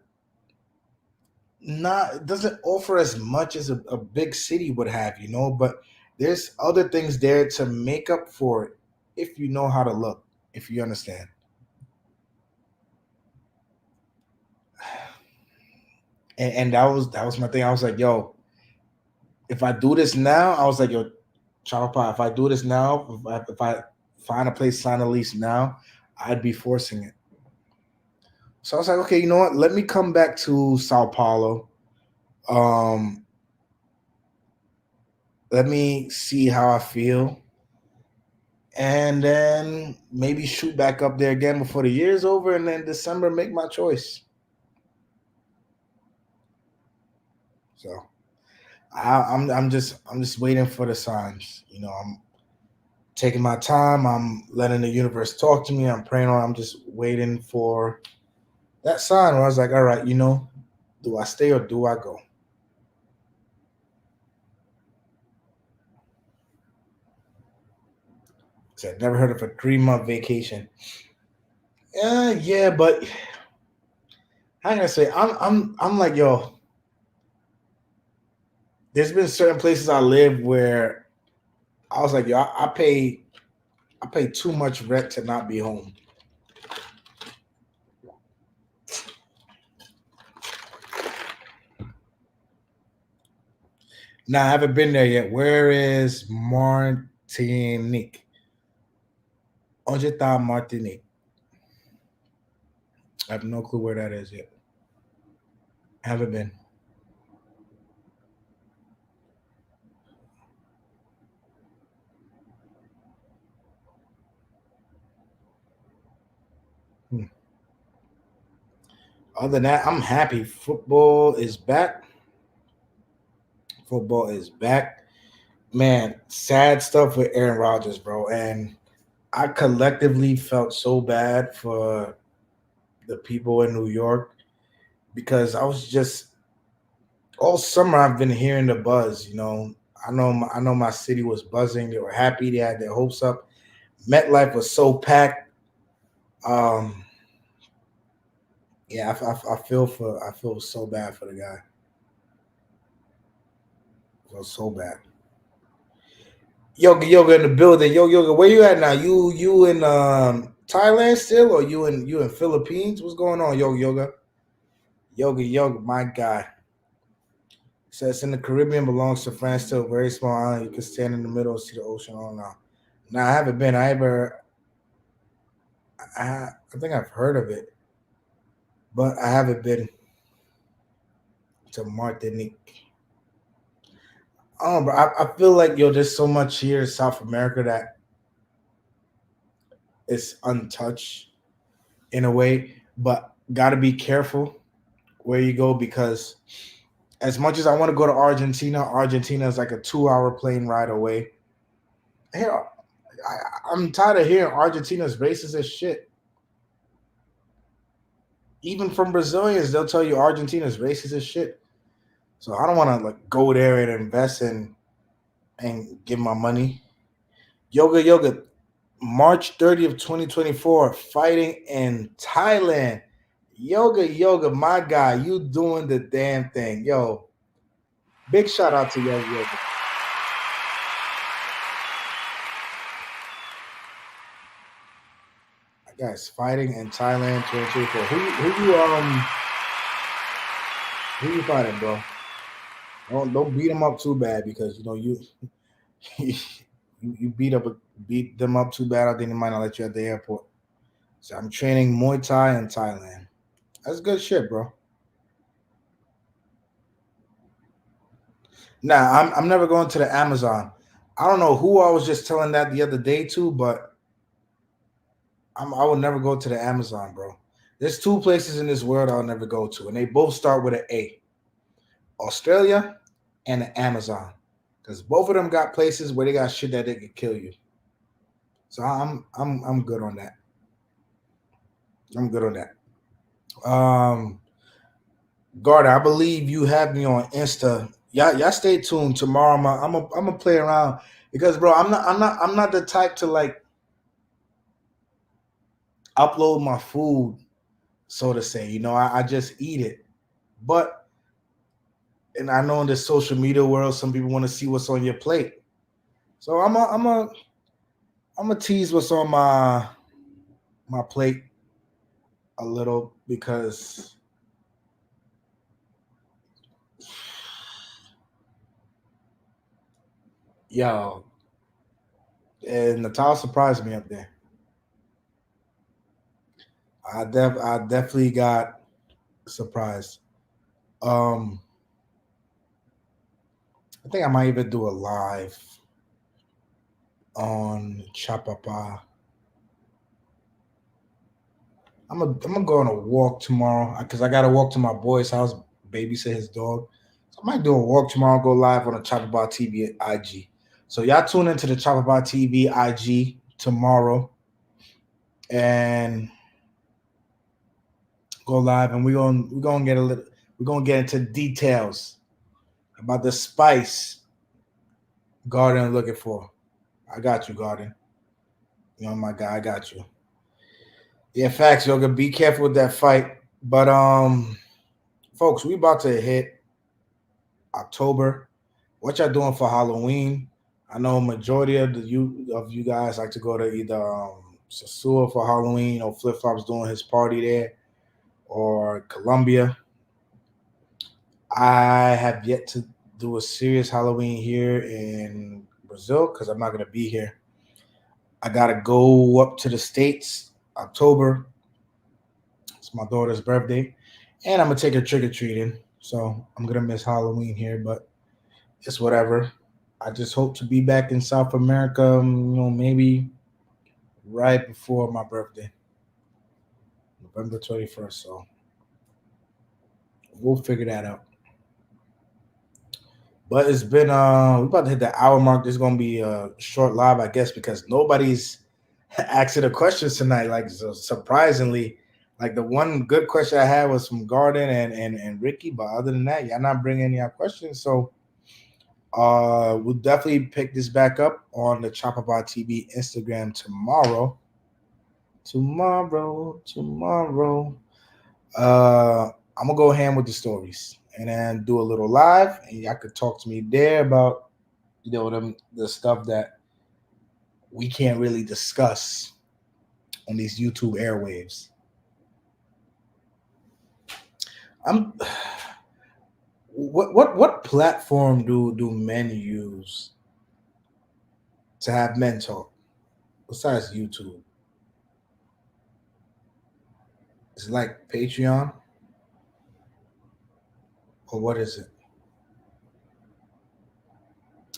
not it doesn't offer as much as a big city would have. But there's other things there to make up for it if you know how to look, if you understand. And that was my thing. I was like, yo, if I do this now, I was like, yo, Choppa, if I do this now, if I find a place, sign a lease now, I'd be forcing it. So I was like, okay, you know what? Let me come back to Sao Paulo. Um, let me see how I feel. And then maybe shoot back up there again before the year's over, and then December make my choice. So I'm just waiting for the signs. I'm taking my time. I'm letting the universe talk to me. I'm praying on. I'm just waiting for that sign where I was like, all right, do I stay or do I go? So I've never heard of a 3 month vacation. Yeah, but how can I say? I'm like, yo. There's been certain places I live where I was like, yo, I pay too much rent to not be home. Now I haven't been there yet. Where is Martinique? Onde está Martinique? I have no clue where that is yet. Haven't been. Hmm. Other than that, I'm happy. Football is back. Football is back. Man, sad stuff with Aaron Rodgers, bro. And I collectively felt so bad for the people in New York because I was just all summer I've been hearing the buzz. I know my city was buzzing. They were happy. They had their hopes up. MetLife was so packed. Um, yeah, I feel so bad for the guy. I feel so bad. Yoga in the building. Yoga, where you at now? You in Thailand still, or you in Philippines? What's going on, yoga? Yoga, my guy. Says in the Caribbean belongs to France, still very small island. You can stand in the middle and see the ocean all now. Now I haven't been. I think I've heard of it. but I haven't been to Martinique. Oh, bro, I feel like yo, there's so much here in South America that is untouched in a way, but gotta be careful where you go because as much as I want to go to Argentina, Argentina is like a 2 hour plane ride away. Here, I'm tired of hearing Argentina's racist as shit. Even from Brazilians, they'll tell you Argentina's racist as shit. So I don't want to like go there and invest in and give my money. Yoga, March 30th, 2024, fighting in Thailand. Yoga, my guy, you doing the damn thing. Yo, big shout out to Yoga. Guys, fighting in Thailand 2024. Who you fighting, bro? Don't beat them up too bad because you know you beat them up too bad. I think they might not let you at the airport. So I'm training Muay Thai in Thailand. That's good shit, bro. Nah, I'm never going to the Amazon. I don't know who I was just telling that the other day to, but I would never go to the Amazon, bro. There's two places in this world I'll never go to, and they both start with an A: Australia and the Amazon, because both of them got places where they got shit that they could kill you. So I'm good on that. I'm good on that. Garda, I believe you have me on Insta. Y'all stay tuned tomorrow. I'm gonna play around because, bro, I'm not the type to like upload my food, so to say. You know, I just eat it. But and I know in the social media world, some people want to see what's on your plate. So I'm a tease what's on my plate a little because yo, and Natal surprised me up there. I definitely got surprised. Um, I think I might even do a live on Chapapa. I'm gonna go on a walk tomorrow because I gotta walk to my boy's house, babysit his dog. So I might do a walk tomorrow, go live on the Chapapa TV at IG. So y'all tune into the Chapapa TV IG tomorrow and go live, and we're gonna get a little we're gonna get into details about the spice Garden looking for. I got you, Garden. You know my guy, I got you. Yeah, facts, Yoga. Be careful with that fight. But folks, we about to hit October. What y'all doing for Halloween? I know majority of you guys like to go to either Sasua for Halloween or Flip Flops doing his party there or Columbia. I have yet to do a serious Halloween here in Brazil because I'm not gonna be here. I gotta go up to the States October. It's my daughter's birthday, and I'm gonna take her trick or treating. So I'm gonna miss Halloween here, but it's whatever. I just hope to be back in South America, maybe right before my birthday, November 21st. So we'll figure that out. But it's been we're about to hit the hour mark. This is gonna be a short live, I guess, because nobody's asking the questions tonight. Like so surprisingly, like the one good question I had was from Garden and Ricky, but other than that, y'all not bringing any questions. So we'll definitely pick this back up on the Chopperbar TV Instagram tomorrow. Tomorrow. Uh, I'm gonna go ham with the stories and then do a little live, and y'all could talk to me there about the stuff that we can't really discuss on these YouTube airwaves. I'm what platform do men use to have men talk besides YouTube? It's like Patreon. or what is it?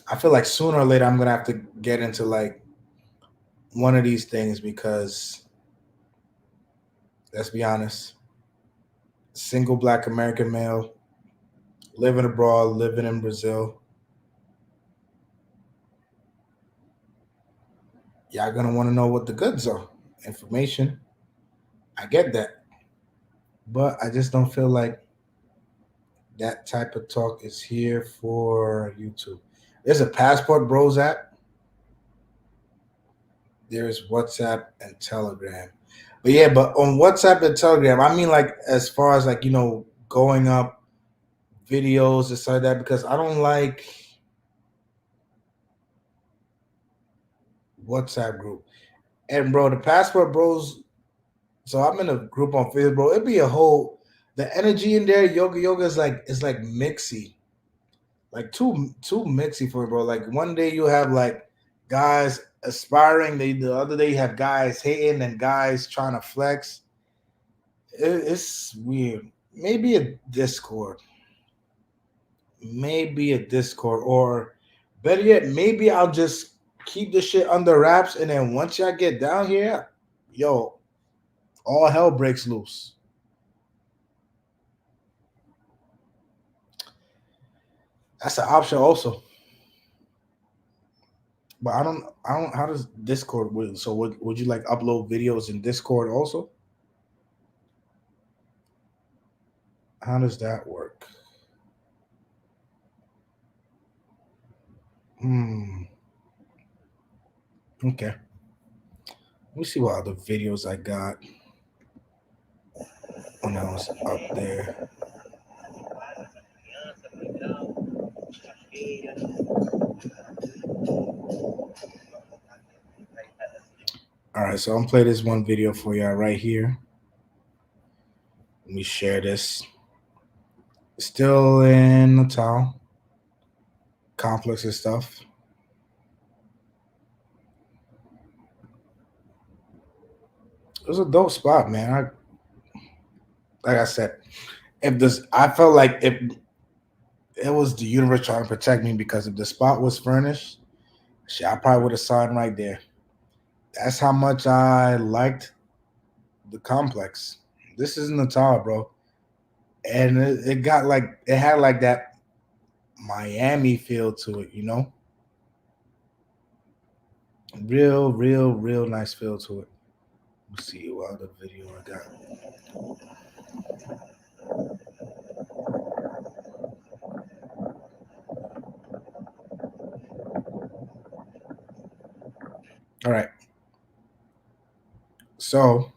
I feel like sooner or later I'm gonna have to get into like one of these things because let's be honest, single black American male, living abroad, living in Brazil, y'all gonna want to know what the goods are. Information. I get that. But I just don't feel like that type of talk is here for YouTube. There's a Passport Bros app. There's WhatsApp and Telegram. But yeah, but on WhatsApp and Telegram, I mean like as far as like, going up videos and stuff like that, because I don't like WhatsApp group. And bro, the Passport Bros, so I'm in a group on Facebook, bro. It'd be a whole the energy in there, yoga is like mixy. Like too mixy for it, bro. Like one day you have like guys aspiring, the other day you have guys hating and guys trying to flex. It's weird. Maybe a Discord, or better yet, maybe I'll just keep the shit under wraps, and then once y'all get down here, yo, all hell breaks loose. That's an option also. But I don't. How does Discord work? So would you like upload videos in Discord also? How does that work? Hmm. Okay. Let me see what other videos I got when I was up there. All right, so I'm gonna play this one video for y'all right here. Let me share this. Still in Natal complex and stuff. It was a dope spot, man. Like I said, if this, I felt like if it was the universe trying to protect me, because if the spot was furnished, shit, I probably would have signed right there. That's how much I liked the complex. This is Natal, bro, and it got like it had like that Miami feel to it, real nice feel to it. Let's see what other video I got. All right. So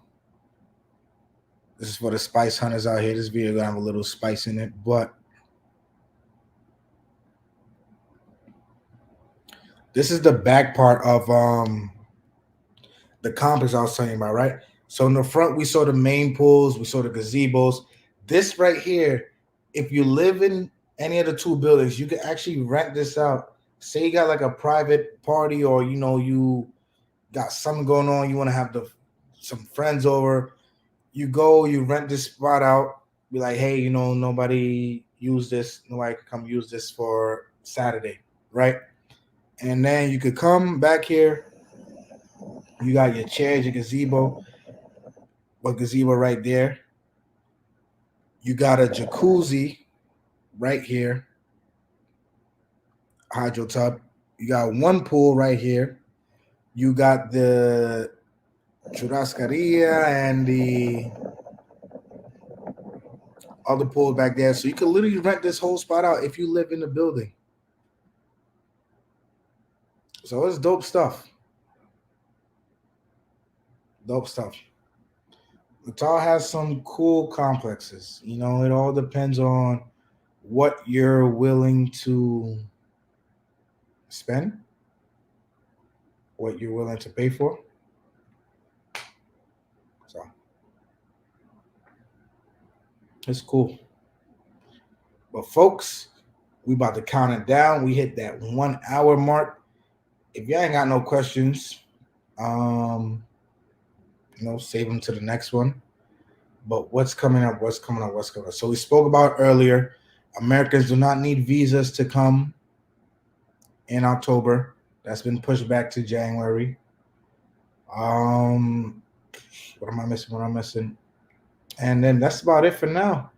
this is for the spice hunters out here. This video gonna have a little spice in it, but this is the back part of the complex I was telling you about, right? So in the front, we saw the main pools, we saw the gazebos. This right here, if you live in any of the two buildings, you can actually rent this out. Say you got like a private party, or you got something going on, you want to have some friends over. You go, you rent this spot out. Be like, hey, nobody use this. Nobody can come use this for Saturday, right? And then you could come back here. You got your chairs, your gazebo right there. You got a jacuzzi right here, hydro tub. You got one pool right here. You got the churrascaria and the other pools back there. So you can literally rent this whole spot out if you live in the building. So it's dope stuff. Dope stuff. Natal has some cool complexes. It all depends on what you're willing to spend, what you're willing to pay for. So it's cool. But folks, we about to count it down. We hit that 1 hour mark. If y'all ain't got no questions, save them to the next one. But what's coming up? So we spoke about earlier Americans do not need visas to come in October. That's been pushed back to January. Um, what am I missing? What am I missing? And then that's about it for now.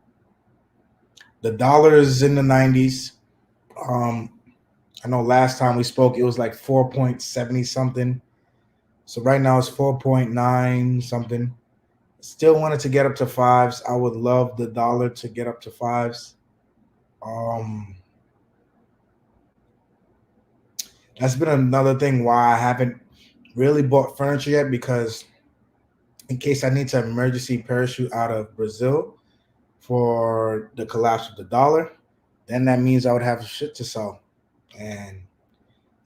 The dollar is in the 90s. Um, I know last time we spoke, it was like 4.70 something. So right now it's 4.9 something. Still wanted to get up to fives. I would love the dollar to get up to fives. Um, that's been another thing why I haven't really bought furniture yet because in case I need to emergency parachute out of Brazil for the collapse of the dollar, then that means I would have shit to sell. And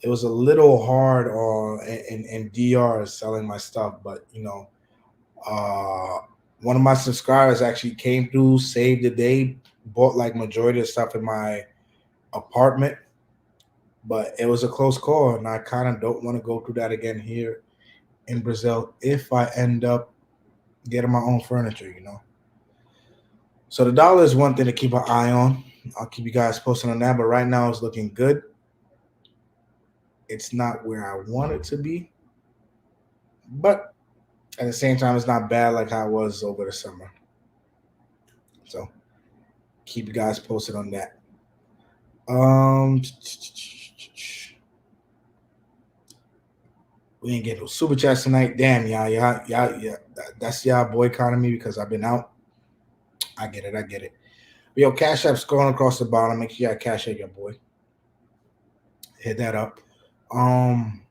it was a little hard on in DR selling my stuff, but uh, one of my subscribers actually came through, saved the day, bought like majority of stuff in my apartment, but it was a close call, and I kind of don't want to go through that again here in Brazil if I end up getting my own furniture. So the dollar is one thing to keep an eye on. I'll keep you guys posted on that, but right now it's looking good. It's not where I want it to be, but at the same time, it's not bad like how it was over the summer. So keep you guys posted on that. Um, we ain't get no super chats tonight. Damn, y'all. That's y'all boycotting me because I've been out. I get it. I get it. But yo, Cash App scrolling across the bottom. Make sure y'all cash out your boy. Hit that up. Um,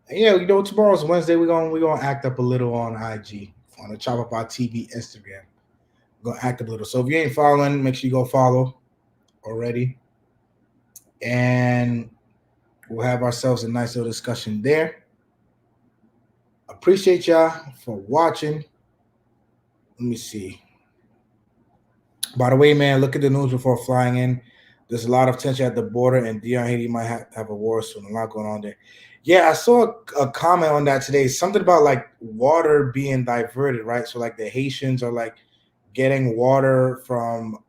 yeah, tomorrow's Wednesday. We're gonna act up a little on IG on the Chop Up Our TV Instagram. We're gonna act up a little. So if you ain't following, make sure you go follow already, and we'll have ourselves a nice little discussion there. Appreciate y'all for watching. Let me see. By the way, man, look at the news before flying in. There's a lot of tension at the border, and DR Haiti might have a war soon. A lot going on there. Yeah, I saw a comment on that today. Something about like water being diverted, right? So like the Haitians are like getting water from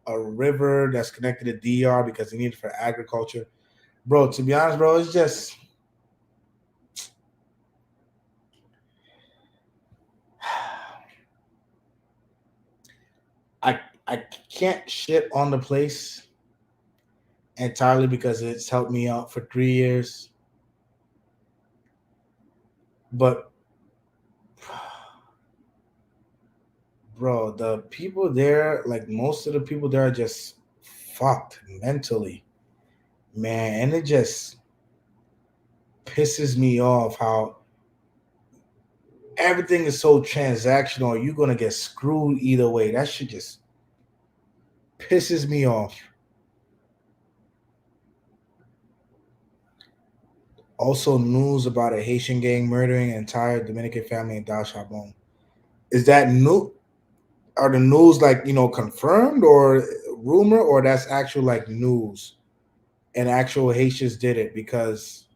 a river that's connected to DR because they need it for agriculture. Bro, to be honest, bro, it's just I I can't shit on the place entirely because it's helped me out for 3 years. But bro, the people there, like most of the people there are just fucked mentally, man. And it just pisses me off how everything is so transactional. You're gonna get screwed either way. That shit just pisses me off. Also, news about a Haitian gang murdering an entire Dominican family in Dal Chabon. Is that new? Are the news like confirmed or rumor, or that's actual like news and actual Haitians did it? Because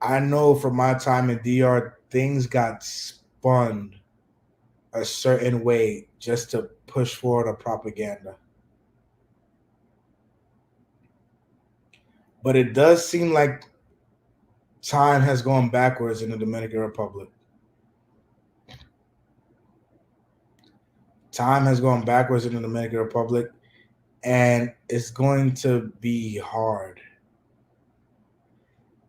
I know from my time in DR, things got spun a certain way just to push forward a propaganda. But it does seem like time has gone backwards in the Dominican Republic. Time has gone backwards in the Dominican Republic, and it's going to be hard.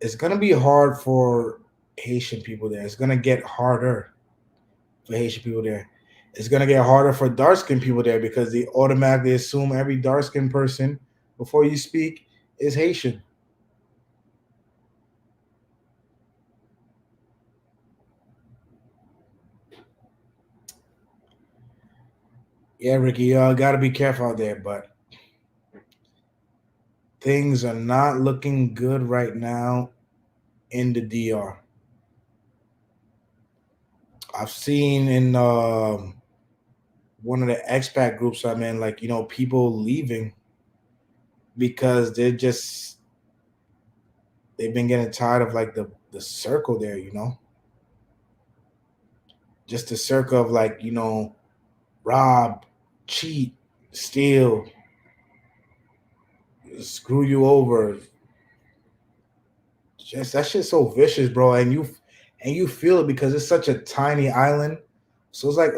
It's going to be hard for Haitian people there. It's going to get harder for Haitian people there. It's going to get harder for dark skinned people there because they automatically assume every dark skinned person before you speak is Haitian. Yeah, Ricky, you got to be careful out there, but things are not looking good right now in the DR. I've seen in one of the expat groups I'm in, like, people leaving because they've been getting tired of like the circle there. Just the circle of like, rob, cheat, steal, screw you over. Just that shit's so vicious, bro. And you feel it because it's such a tiny island. So it's like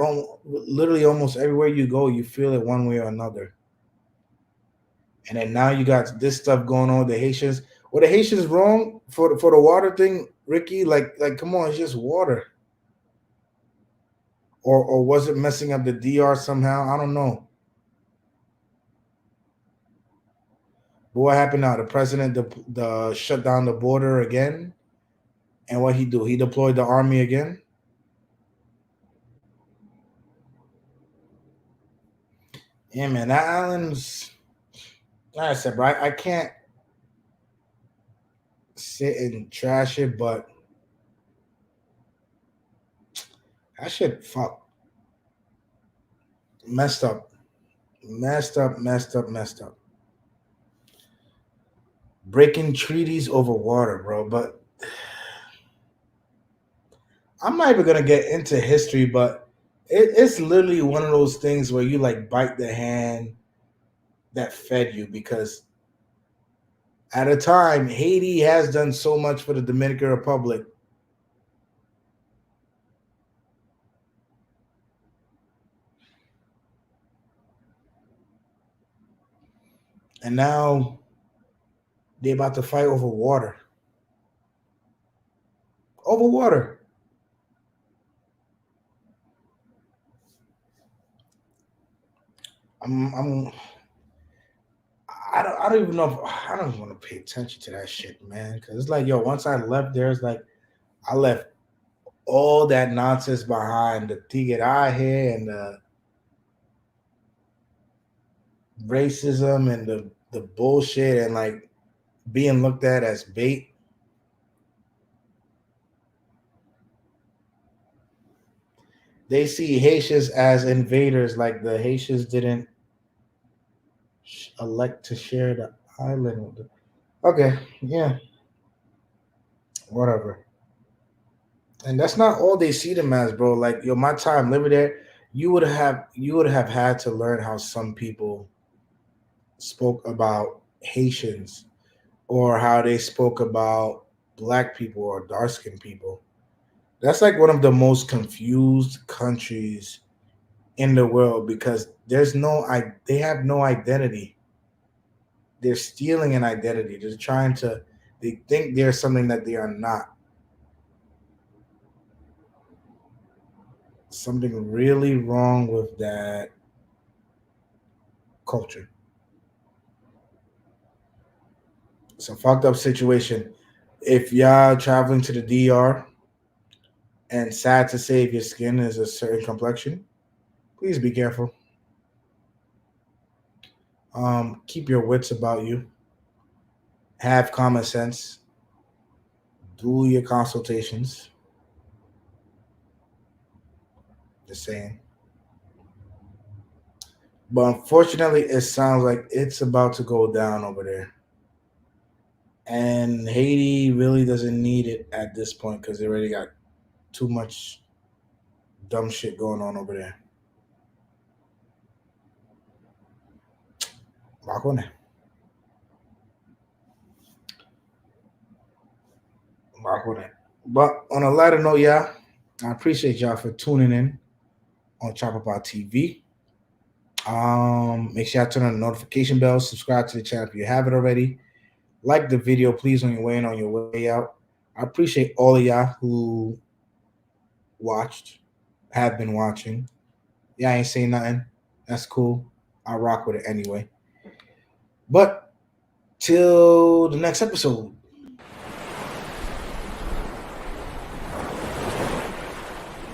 literally almost everywhere you go, you feel it one way or another. And then now you got this stuff going on with the Haitians. Were the Haitians wrong for the water thing, Ricky? Like come on, it's just water. Or was it messing up the DR somehow? I don't know. But what happened now? The president the shut down the border again, and what he do? He deployed the army again. Yeah, man, that island's like I said, bro. I can't sit and trash it, but that shit fuck messed up, messed up. Breaking treaties over water, bro. But I'm not even gonna get into history, but it's literally one of those things where you like bite the hand that fed you because at a time Haiti has done so much for the Dominican Republic, and now they're about to fight over water. Over water. I'm I don't even know if I don't want to pay attention to that shit, man. Because it's like, yo, once I left there, it's like I left all that nonsense behind, the tigueraje and the racism and the bullshit and like being looked at as bait. They see Haitians as invaders, like the Haitians didn't elect to share the island with them. Okay, yeah, whatever. And that's not all they see them as, bro. Like, yo, my time living there, you would have had to learn how some people spoke about Haitians or how they spoke about black people or dark skinned people. That's like one of the most confused countries in the world because they have no identity. They're stealing an identity. They think they're something that they are not. Something really wrong with that culture. It's a fucked up situation. If y'all traveling to the DR and sad to say if your skin is a certain complexion, please be careful. Keep your wits about you. Have common sense. Do your consultations. Just saying. But unfortunately, it sounds like it's about to go down over there. And Haiti really doesn't need it at this point because they already got too much dumb shit going on over there. Rock on it. Rock on it. But on a lighter note, yeah, I appreciate y'all for tuning in on Chop About TV. Make sure you turn on the notification bell, subscribe to the channel if you haven't already. Like the video, please, on your way in, on your way out. I appreciate all of y'all who watched, have been watching. Yeah, I ain't saying nothing. That's cool. I rock with it anyway. But till the next episode.